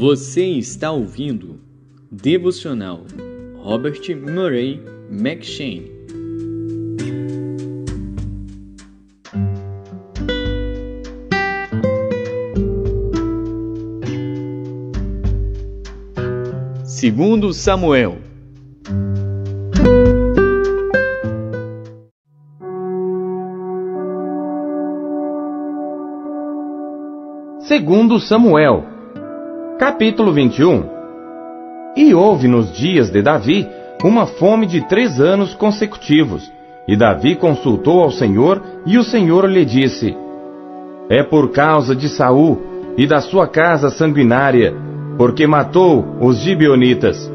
Você está ouvindo Devocional Robert Murray M'Cheyne. Segundo Samuel. Segundo Samuel, capítulo 21. E houve nos dias de Davi uma fome de 3 anos consecutivos. E Davi consultou ao Senhor, e o Senhor lhe disse: É por causa de Saul e da sua casa sanguinária, porque matou os gibeonitas.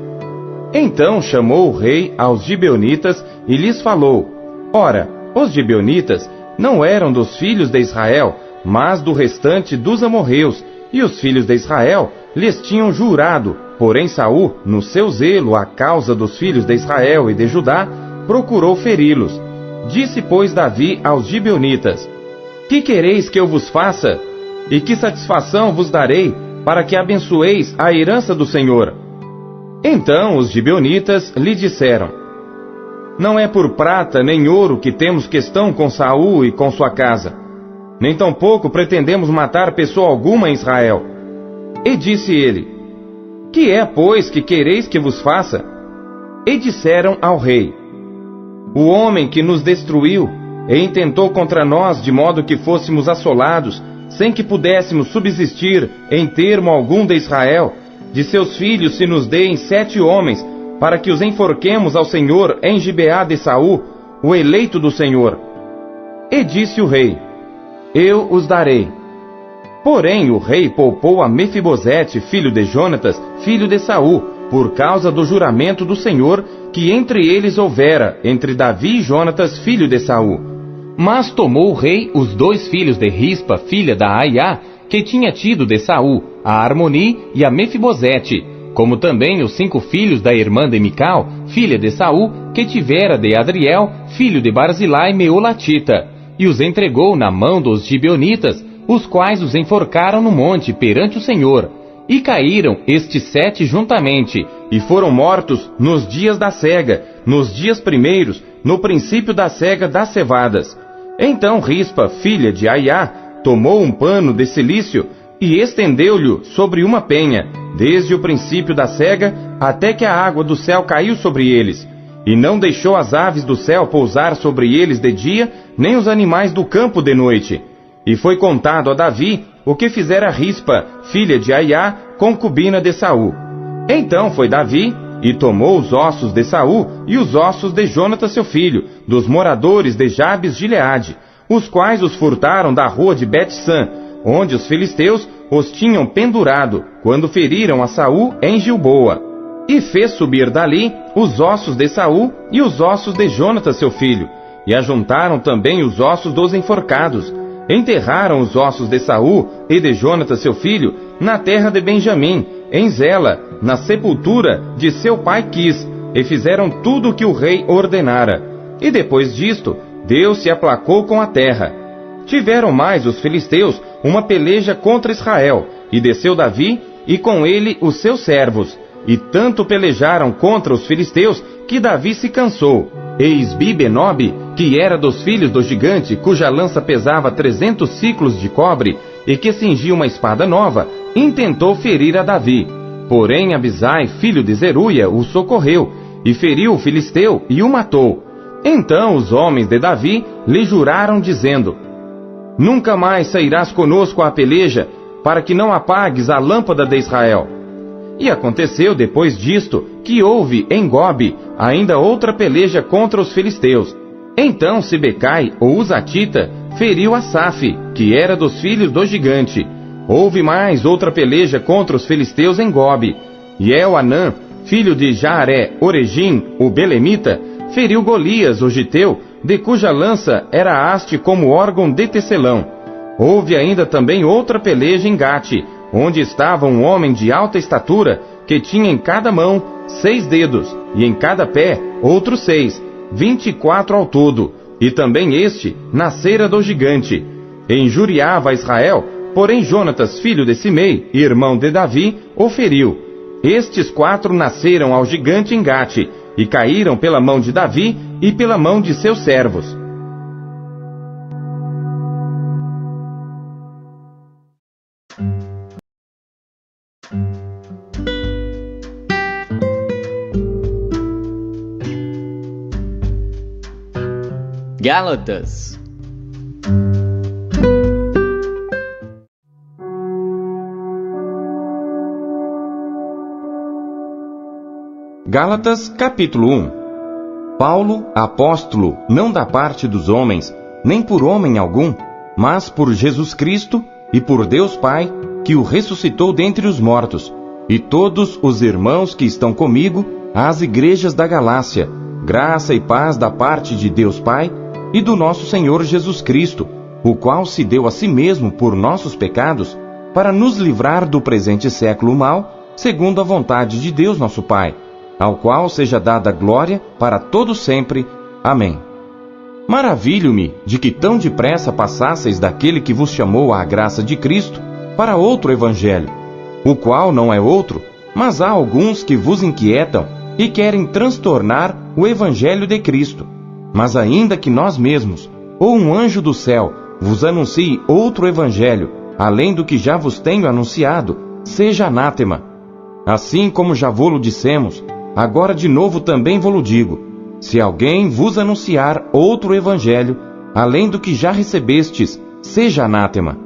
Então chamou o rei aos gibeonitas e lhes falou: Ora, os gibeonitas não eram dos filhos de Israel, mas do restante dos amorreus, e os filhos de Israel lhes tinham jurado. Porém Saul, no seu zelo à causa dos filhos de Israel e de Judá, procurou feri-los. Disse, pois, Davi aos gibeonitas: Que quereis que eu vos faça? E que satisfação vos darei, para que abençoeis a herança do Senhor? Então os gibeonitas lhe disseram: Não é por prata nem ouro que temos questão com Saul e com sua casa, nem tampouco pretendemos matar pessoa alguma em Israel. E disse ele: Que é, pois, que quereis que vos faça? E disseram ao rei: O homem que nos destruiu e intentou contra nós de modo que fôssemos assolados, sem que pudéssemos subsistir em termo algum de Israel, de seus filhos se nos deem 7 homens, para que os enforquemos ao Senhor em Gibeá de Saul, o eleito do Senhor. E disse o rei: Eu os darei. Porém o rei poupou a Mefibosete, filho de Jonatas, filho de Saul, por causa do juramento do Senhor que entre eles houvera, entre Davi e Jonatas, filho de Saul. Mas tomou o rei os 2 filhos de Rispa, filha da Aiá, que tinha tido de Saul, a Armoni e a Mefibosete, como também os 5 filhos da irmã de Mical, filha de Saul, que tivera de Adriel, filho de Barzilai Meolatita, e os entregou na mão dos gibeonitas, os quais os enforcaram no monte perante o Senhor. E caíram estes 7 juntamente, e foram mortos nos dias da cega, nos dias primeiros, no princípio da cega das cevadas. Então Rispa, filha de Aiá, tomou um pano de cilício e estendeu-lhe sobre uma penha, desde o princípio da cega até que a água do céu caiu sobre eles. E não deixou as aves do céu pousar sobre eles de dia, nem os animais do campo de noite. E foi contado a Davi o que fizera Rispa, filha de Aiá, concubina de Saul. Então foi Davi e tomou os ossos de Saul e os ossos de Jonatas seu filho, dos moradores de Jabes Gileade, os quais os furtaram da rua de Bet-San, onde os filisteus os tinham pendurado, quando feriram a Saul em Gilboa. E fez subir dali os ossos de Saul e os ossos de Jonatas seu filho, e ajuntaram também os ossos dos enforcados. Enterraram os ossos de Saul e de Jonatas seu filho na terra de Benjamim, em Zela, na sepultura de seu pai Quis, e fizeram tudo o que o rei ordenara. E depois disto, Deus se aplacou com a terra. Tiveram mais os filisteus uma peleja contra Israel, e desceu Davi, e com ele os seus servos. E tanto pelejaram contra os filisteus, que Davi se cansou. E Isbi-Benob, que era dos filhos do gigante, cuja lança pesava 300 ciclos de cobre, e que cingia uma espada nova, intentou ferir a Davi. Porém Abisai, filho de Zeruia, o socorreu, e feriu o filisteu, e o matou. Então os homens de Davi lhe juraram, dizendo: Nunca mais sairás conosco à peleja, para que não apagues a lâmpada de Israel. E aconteceu depois disto, que houve em Gobe ainda outra peleja contra os filisteus. Então Sibecai, o Uzatita, feriu Asaf, que era dos filhos do gigante. Houve mais outra peleja contra os filisteus em Gobe. E Elhanã, filho de Jaaré Oregim, o Belemita, feriu Golias, o giteu, de cuja lança era haste como órgão de tecelão. Houve ainda também outra peleja em Gate, onde estava um homem de alta estatura, que tinha em cada mão 6 dedos, e em cada pé outros 6, 24 ao todo, e também este nascera do gigante. E injuriava a Israel Porém Jonatas, filho de Simei, irmão de Davi, o feriu. Estes 4 nasceram ao gigante em Gate, e caíram pela mão de Davi e pela mão de seus servos. Gálatas. Gálatas, capítulo 1. Paulo, apóstolo, não da parte dos homens, nem por homem algum, mas por Jesus Cristo e por Deus Pai, que o ressuscitou dentre os mortos, e todos os irmãos que estão comigo, às igrejas da Galácia, graça e paz da parte de Deus Pai e do nosso Senhor Jesus Cristo, o qual se deu a si mesmo por nossos pecados, para nos livrar do presente século mau, segundo a vontade de Deus nosso Pai, ao qual seja dada glória para todo sempre. Amém. Maravilho-me de que tão depressa passasseis daquele que vos chamou à graça de Cristo para outro evangelho, o qual não é outro, mas há alguns que vos inquietam e querem transtornar o evangelho de Cristo. Mas ainda que nós mesmos, ou um anjo do céu, vos anuncie outro evangelho, além do que já vos tenho anunciado, seja anátema. Assim como já vô-lo dissemos, agora de novo também vô-lo digo: se alguém vos anunciar outro evangelho, além do que já recebestes, seja anátema.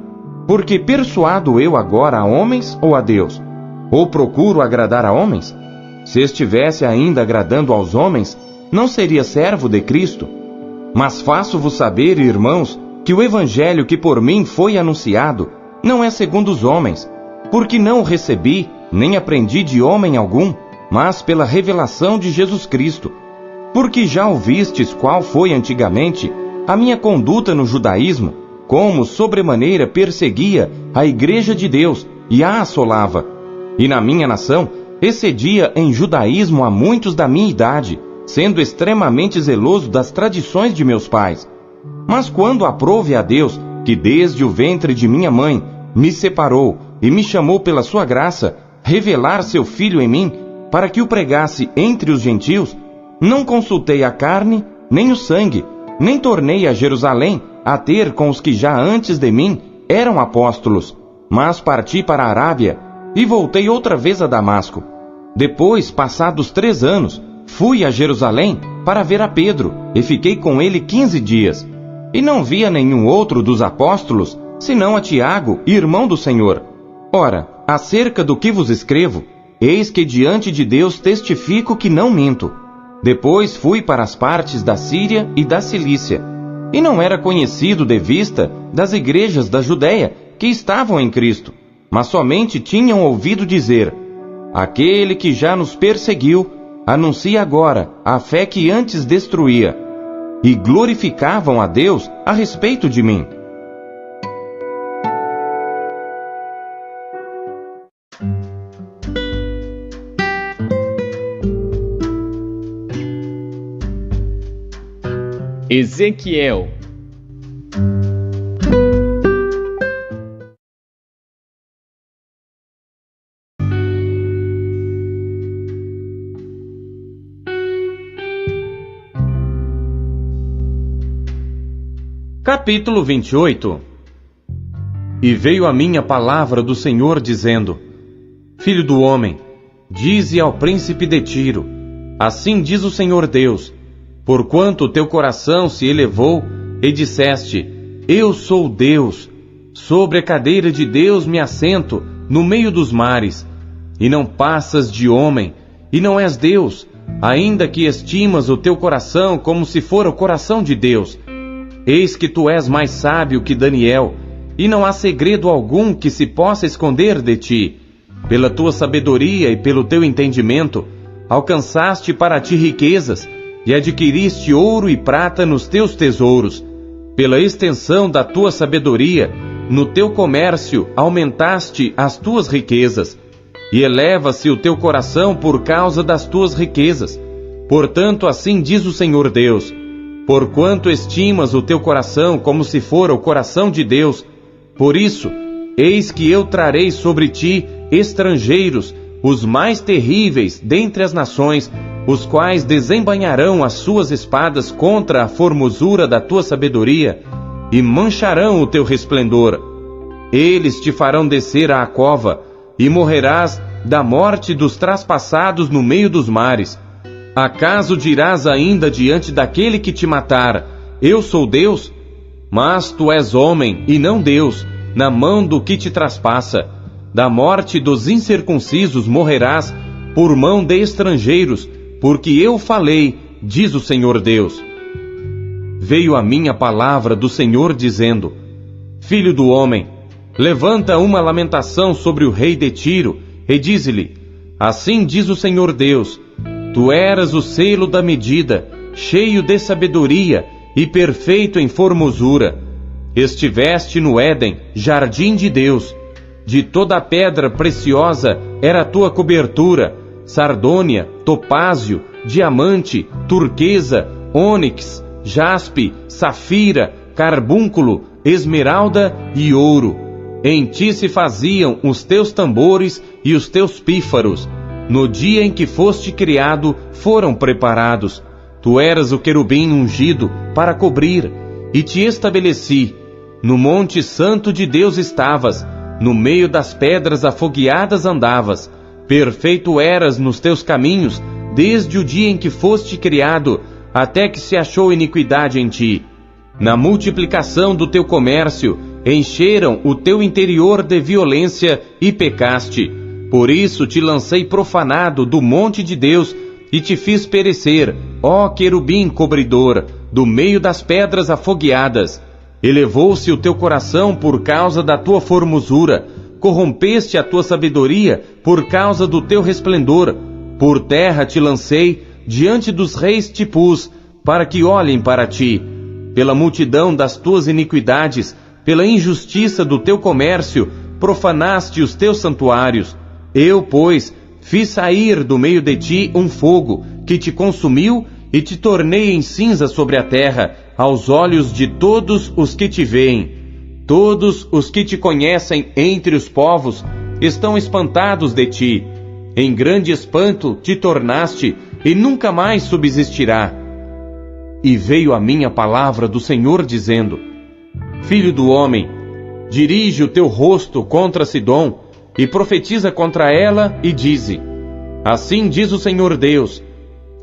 Porque persuado eu agora a homens ou a Deus? Ou procuro agradar a homens? Se estivesse ainda agradando aos homens, não seria servo de Cristo. Mas faço-vos saber, irmãos, que o evangelho que por mim foi anunciado não é segundo os homens, porque não o recebi, nem aprendi de homem algum, mas pela revelação de Jesus Cristo. Porque já ouvistes qual foi antigamente a minha conduta no judaísmo, como sobremaneira perseguia a igreja de Deus e a assolava. E na minha nação excedia em judaísmo a muitos da minha idade, sendo extremamente zeloso das tradições de meus pais. Mas quando aprouve a Deus, que desde o ventre de minha mãe me separou e me chamou pela sua graça, revelar seu Filho em mim, para que o pregasse entre os gentios, não consultei a carne, nem o sangue, nem tornei a Jerusalém a ter com os que já antes de mim eram apóstolos, mas parti para a Arábia e voltei outra vez a Damasco. Depois, passados 3 anos, fui a Jerusalém para ver a Pedro, e fiquei com ele 15 dias. E não via nenhum outro dos apóstolos, senão a Tiago, irmão do Senhor. Ora, acerca do que vos escrevo, eis que diante de Deus testifico que não minto. Depois fui para as partes da Síria e da Cilícia, e não era conhecido de vista das igrejas da Judéia que estavam em Cristo, mas somente tinham ouvido dizer: aquele que já nos perseguiu, anuncia agora a fé que antes destruía, e glorificavam a Deus a respeito de mim. Ezequiel. Capítulo 28. E veio a mim a palavra do Senhor, dizendo: Filho do homem, dize ao príncipe de Tiro: assim diz o Senhor Deus, porquanto teu coração se elevou e disseste: eu sou Deus, sobre a cadeira de Deus me assento no meio dos mares, e não passas de homem, e não és Deus, ainda que estimas o teu coração como se fora o coração de Deus. Eis que tu és mais sábio que Daniel, e não há segredo algum que se possa esconder de ti. Pela tua sabedoria e pelo teu entendimento, alcançaste para ti riquezas, e adquiriste ouro e prata nos teus tesouros. Pela extensão da tua sabedoria, no teu comércio aumentaste as tuas riquezas, e eleva-se o teu coração por causa das tuas riquezas. Portanto, assim diz o Senhor Deus: porquanto estimas o teu coração como se fora o coração de Deus, por isso eis que eu trarei sobre ti estrangeiros, os mais terríveis dentre as nações, os quais desembainharão as suas espadas contra a formosura da tua sabedoria, e mancharão o teu resplendor. Eles te farão descer à cova, e morrerás da morte dos traspassados no meio dos mares. Acaso dirás ainda diante daquele que te matar, eu sou Deus? Mas tu és homem, e não Deus, na mão do que te traspassa. Da morte dos incircuncisos morrerás, por mão de estrangeiros, porque eu falei, diz o Senhor Deus. Veio a mim a palavra do Senhor dizendo: Filho do homem, levanta uma lamentação sobre o rei de Tiro, e dize-lhe: Assim diz o Senhor Deus, tu eras o selo da medida, cheio de sabedoria e perfeito em formosura. Estiveste no Éden, jardim de Deus. De toda a pedra preciosa era a tua cobertura, sardônia, topázio, diamante, turquesa, ônix, jaspe, safira, carbúnculo, esmeralda e ouro. Em ti se faziam os teus tambores e os teus pífaros. No dia em que foste criado, foram preparados. Tu eras o querubim ungido para cobrir, e te estabeleci. No monte santo de Deus estavas, no meio das pedras afogueadas andavas. Perfeito eras nos teus caminhos, desde o dia em que foste criado, até que se achou iniquidade em ti. Na multiplicação do teu comércio, encheram o teu interior de violência e pecaste. Por isso te lancei profanado do monte de Deus, e te fiz perecer, ó querubim cobridor, do meio das pedras afogueadas. Elevou-se o teu coração por causa da tua formosura, corrompeste a tua sabedoria por causa do teu resplendor. Por terra te lancei, diante dos reis te pus, para que olhem para ti. Pela multidão das tuas iniquidades, pela injustiça do teu comércio, profanaste os teus santuários. Eu, pois, fiz sair do meio de ti um fogo, que te consumiu, e te tornei em cinza sobre a terra, aos olhos de todos os que te veem. Todos os que te conhecem entre os povos estão espantados de ti. Em grande espanto te tornaste, e nunca mais subsistirá. E veio a mim a palavra do Senhor dizendo: Filho do homem, dirige o teu rosto contra Sidom, e profetiza contra ela, e dize: Assim diz o Senhor Deus: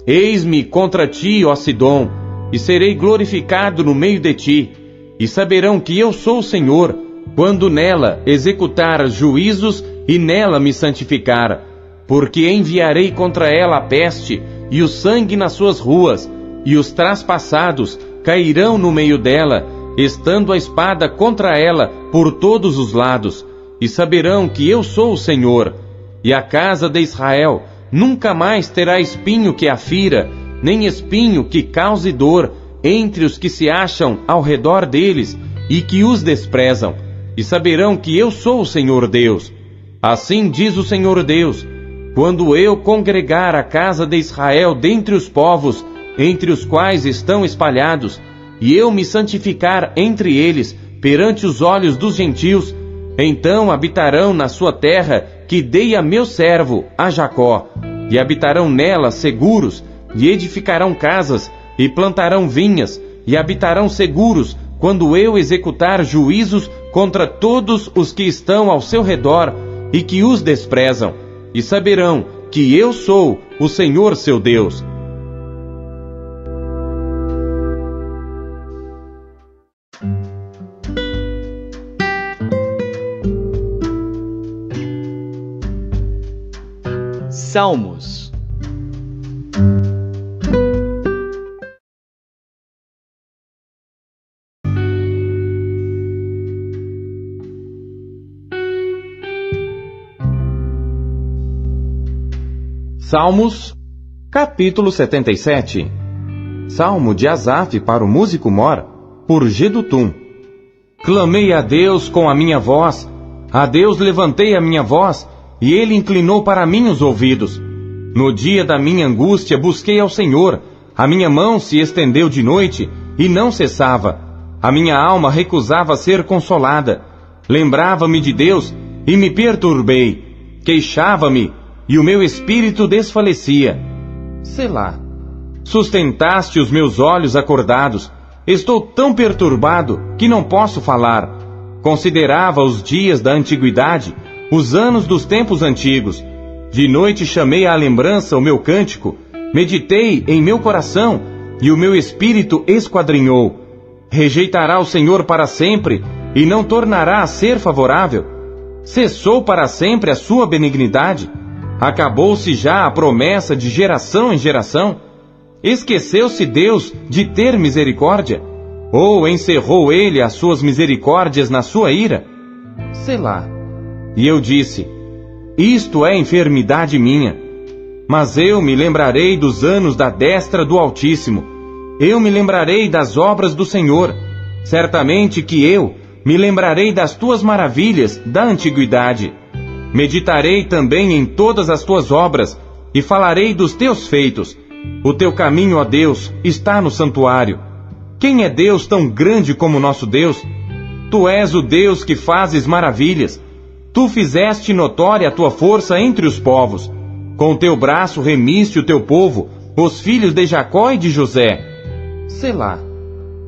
Eis-me contra ti, ó Sidom, e serei glorificado no meio de ti, e saberão que eu sou o Senhor, quando nela executar juízos e nela me santificar. Porque enviarei contra ela a peste, e o sangue nas suas ruas, e os traspassados cairão no meio dela, estando a espada contra ela por todos os lados, e saberão que eu sou o Senhor. E a casa de Israel nunca mais terá espinho que a fira, nem espinho que cause dor entre os que se acham ao redor deles e que os desprezam, e saberão que eu sou o Senhor Deus. Assim diz o Senhor Deus: quando eu congregar a casa de Israel dentre os povos, entre os quais estão espalhados, e eu me santificar entre eles, perante os olhos dos gentios, então habitarão na sua terra, que dei a meu servo, a Jacó, e habitarão nela seguros, e edificarão casas, e plantarão vinhas, e habitarão seguros, quando eu executar juízos contra todos os que estão ao seu redor, e que os desprezam, e saberão que eu sou o Senhor seu Deus. Salmos. Salmos, capítulo 77. Salmo de Asaf para o músico mor, por Gedutum. Clamei a Deus com a minha voz, a Deus levantei a minha voz, e Ele inclinou para mim os ouvidos. No dia da minha angústia busquei ao Senhor, a minha mão se estendeu de noite, e não cessava. A minha alma recusava ser consolada. Lembrava-me de Deus e me perturbei. Queixava-me e o meu espírito desfalecia. Selá. Sustentaste os meus olhos acordados. Estou tão perturbado que não posso falar. Considerava os dias da antiguidade, os anos dos tempos antigos. De noite chamei à lembrança o meu cântico, meditei em meu coração, e o meu espírito esquadrinhou. Rejeitará o Senhor para sempre, e não tornará a ser favorável? Cessou para sempre a sua benignidade? Acabou-se já a promessa de geração em geração? Esqueceu-se Deus de ter misericórdia? Ou encerrou ele as suas misericórdias na sua ira? Selá. E eu disse: isto é enfermidade minha. Mas eu me lembrarei dos anos da destra do Altíssimo. Eu me lembrarei das obras do Senhor. Certamente que eu me lembrarei das tuas maravilhas da antiguidade. Meditarei também em todas as tuas obras e falarei dos teus feitos. O teu caminho, ó Deus, está no santuário. Quem é Deus tão grande como nosso Deus? Tu és o Deus que fazes maravilhas. Tu fizeste notória a tua força entre os povos. Com o teu braço remiste o teu povo, os filhos de Jacó e de José. Selá.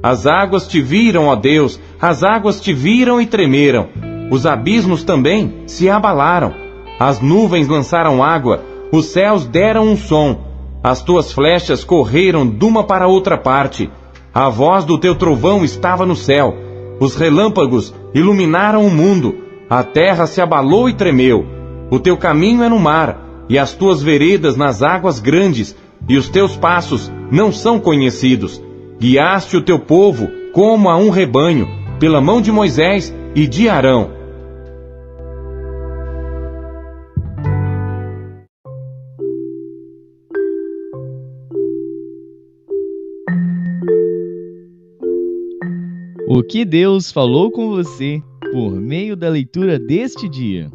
As águas te viram, ó Deus, as águas te viram e tremeram. Os abismos também se abalaram. As nuvens lançaram água, os céus deram um som. As tuas flechas correram de uma para outra parte. A voz do teu trovão estava no céu. Os relâmpagos iluminaram o mundo. A terra se abalou e tremeu. O teu caminho é no mar, e as tuas veredas nas águas grandes, e os teus passos não são conhecidos. Guiaste o teu povo como a um rebanho, pela mão de Moisés e de Arão. O que Deus falou com você por meio da leitura deste dia?